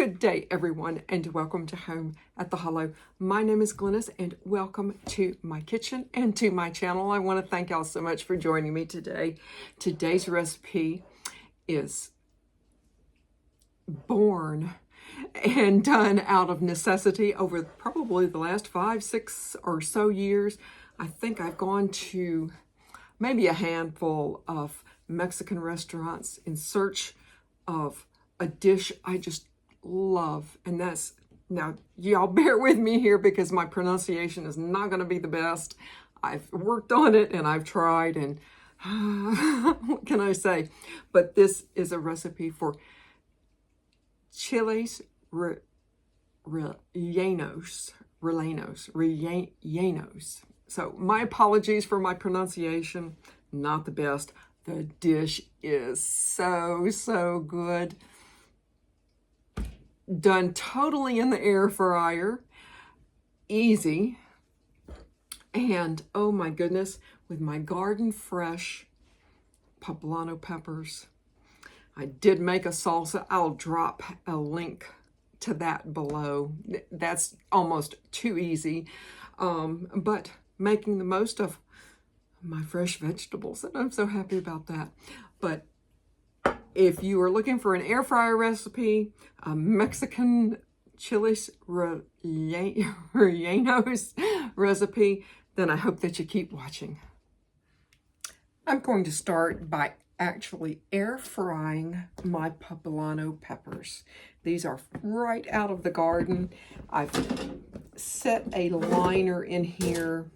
Good day, everyone, and welcome to Home at the Hollow. My name is Glennis, and welcome to my kitchen and to my channel. I want to thank y'all so much for joining me today. Today's recipe is born and done out of necessity over probably the last 5, 6 or so years. I think I've gone to maybe a handful of Mexican restaurants in search of a dish I just love, and that's, now y'all bear with me here because my pronunciation is not going to be the best. I've worked on it and I've tried, and what can I say? But this is a recipe for Chiles Rellenos. So my apologies for my pronunciation, not the best. The dish is so good. Done totally in the air fryer, easy, and oh my goodness, with my garden fresh poblano peppers. I did make a salsa. I'll drop a link to that below. That's almost too easy, but making the most of my fresh vegetables, and I'm so happy about that. But if you are looking for an air fryer recipe, a Mexican Chiles Rellenos recipe, then I hope that you keep watching. I'm going to start by actually air frying my poblano peppers. These are right out of the garden. I've set a liner in here.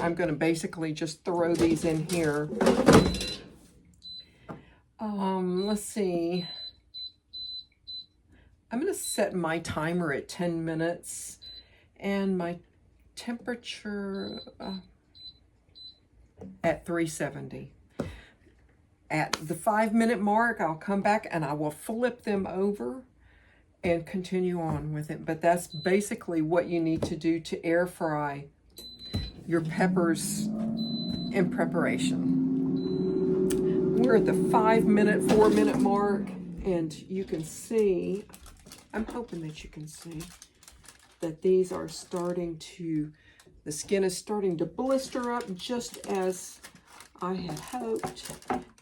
I'm going to basically just throw these in here. Let's see. I'm going to set my timer at 10 minutes and my temperature at 370. At the 5-minute mark, I'll come back and I will flip them over and continue on with it. But that's basically what you need to do to air fry your peppers in preparation. We're at the 5-minute, 4-minute mark, and you can see, I'm hoping that you can see that these are starting to, the skin is starting to blister up just as I had hoped.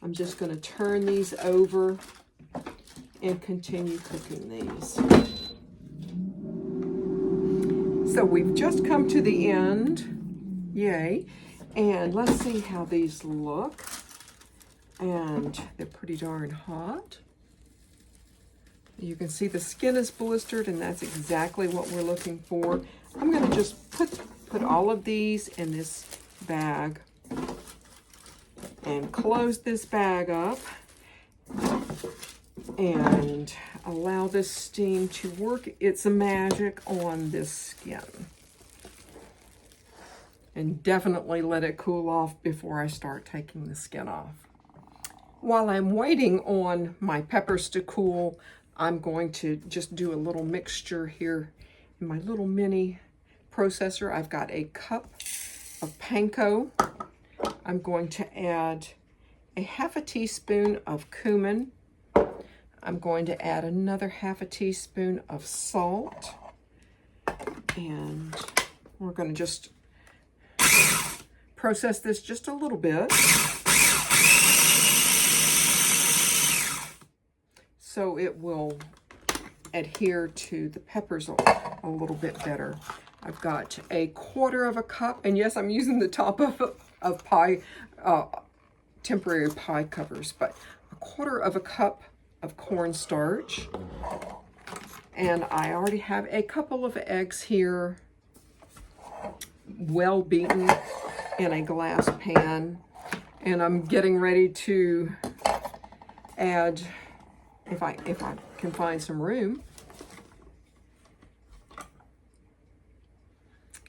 I'm just going to turn these over and continue cooking these. So we've just come to the end, yay, and let's see how these look. And they're pretty darn hot. You can see the skin is blistered, and that's exactly what we're looking for. I'm going to just put all of these in this bag and close this bag up and allow this steam to work its magic on this skin. And definitely let it cool off before I start taking the skin off. While I'm waiting on my peppers to cool, I'm going to just do a little mixture here in my little mini processor. I've got a cup of Panko. I'm going to add a ½ a teaspoon of cumin. I'm going to add another ½ a teaspoon of salt. And we're going to just process this just a little bit, so it will adhere to the peppers a little bit better. I've got a ½ cup, and yes, I'm using the top of pie, temporary pie covers, but a ½ cup of cornstarch. And I already have a couple of eggs here, well beaten in a glass pan. And I'm getting ready to add, if I can find some room,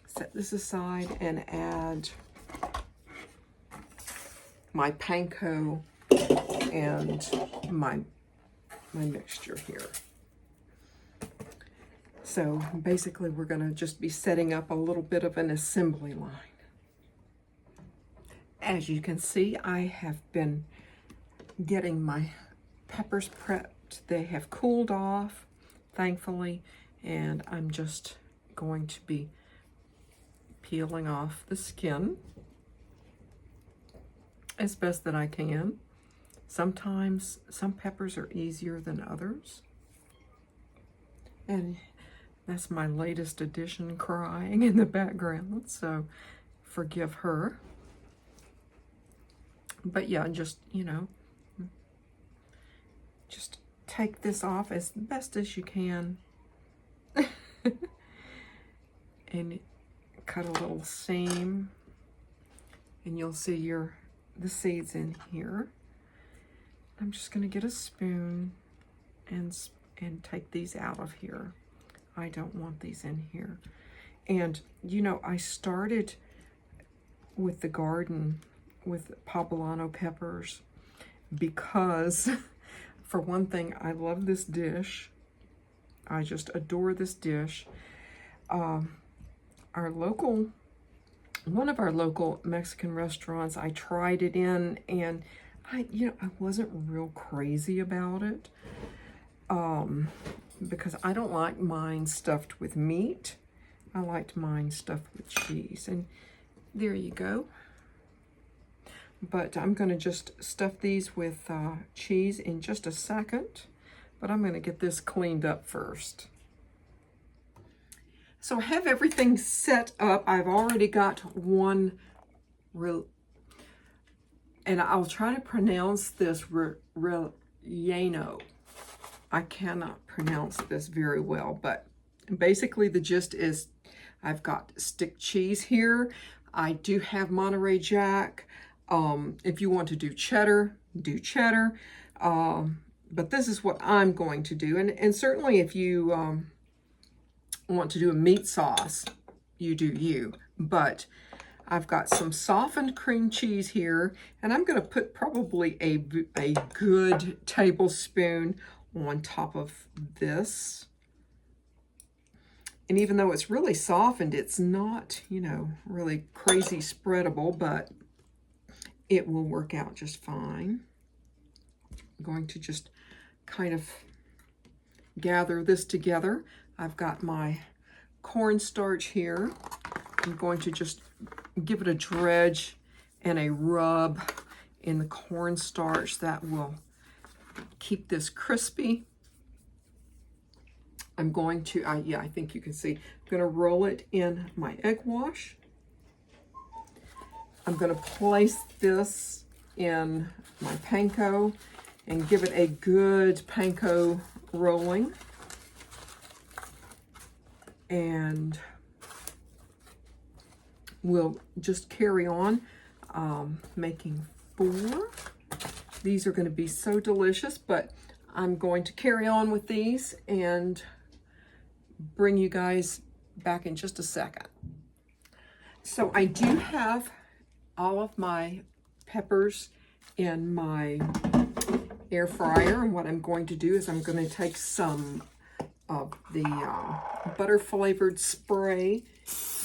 set this aside and add my Panko and my mixture here. So basically we're going to just be setting up a little bit of an assembly line. As you can see, I have been getting my peppers prepped. They have cooled off. thankfully, and I'm just going to be peeling off the skin as best that I can. Sometimes some peppers are easier than others. And that's my latest addition crying in the background, so forgive her. But yeah, just, you know, just take this off as best as you can. And cut a little seam, and you'll see the seeds in here. I'm just going to get a spoon and take these out of here. I don't want these in here. And you know, I started with the garden with poblano peppers because for one thing, I love this dish. I just adore this dish. One of our local Mexican restaurants, I tried it in, and I wasn't real crazy about it, because I don't like mine stuffed with meat. I liked mine stuffed with cheese, and there you go. But I'm going to just stuff these with cheese in just a second, but I'm going to get this cleaned up first. So I have everything set up. I've already got one, and I'll try to pronounce this relleno. I cannot pronounce this very well, but basically the gist is I've got stick cheese here. I do have Monterey Jack. If you want to do cheddar, do cheddar. But this is what I'm going to do. And certainly if you want to do a meat sauce, you do you. But I've got some softened cream cheese here, and I'm going to put probably a good tablespoon on top of this. And even though it's really softened, it's not, you know, really crazy spreadable, but it will work out just fine. I'm going to just kind of gather this together. I've got my cornstarch here. I'm going to just give it a dredge and a rub in the cornstarch. That will keep this crispy. I'm going to, I think you can see, I'm going to roll it in my egg wash. I'm going to place this in my panko and give it a good panko rolling. And we'll just carry on making 4. These are going to be so delicious, but I'm going to carry on with these and bring you guys back in just a second. So I do have all of my peppers in my air fryer, and what I'm going to do is I'm going to take some of the butter flavored spray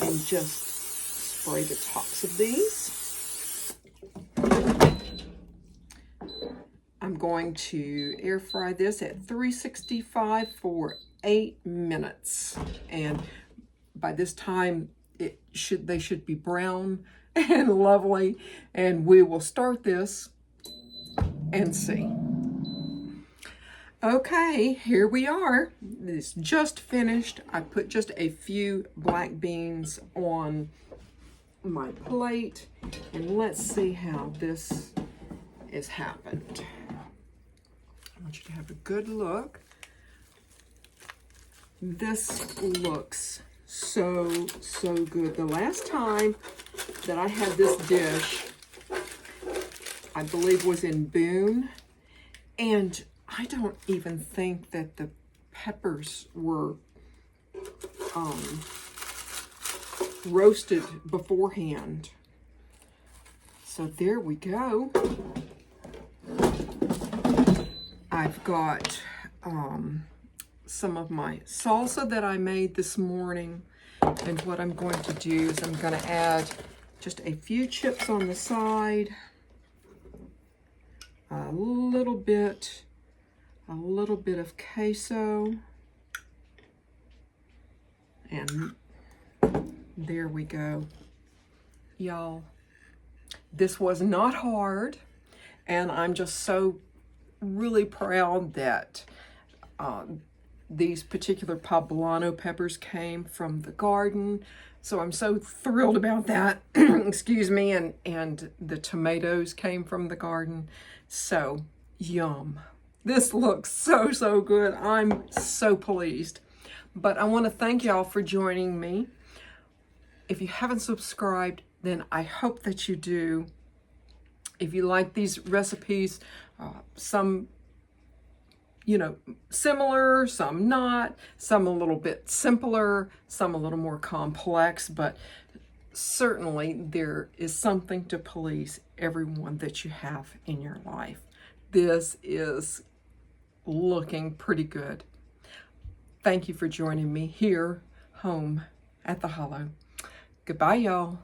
and just spray the tops of these. I'm going to air fry this at 365 for 8 minutes, and by this time they should be brown and lovely, and we will start this and see. Okay, here we are. It's just finished. I put just a few black beans on my plate, and let's see how this has happened. I want you to have a good look. This looks so good. The last time that I had this dish, I believe, was in Boone, and I don't even think that the peppers were roasted beforehand. So there we go. I've got some of my salsa that I made this morning, and what I'm going to do is I'm going to add just a few chips on the side, a little bit of queso, And there we go. Y'all, this was not hard, and I'm just so really proud that these particular poblano peppers came from the garden. So I'm so thrilled about that. Excuse me. And the tomatoes came from the garden. So yum. This looks so, so good. I'm so pleased. But I want to thank y'all for joining me. If you haven't subscribed, then I hope that you do. If you like these recipes, some, you know, similar, some not, some a little bit simpler, some a little more complex, but certainly there is something to please everyone that you have in your life. This is looking pretty good. Thank you for joining me here, home at the Hollow. Goodbye, y'all.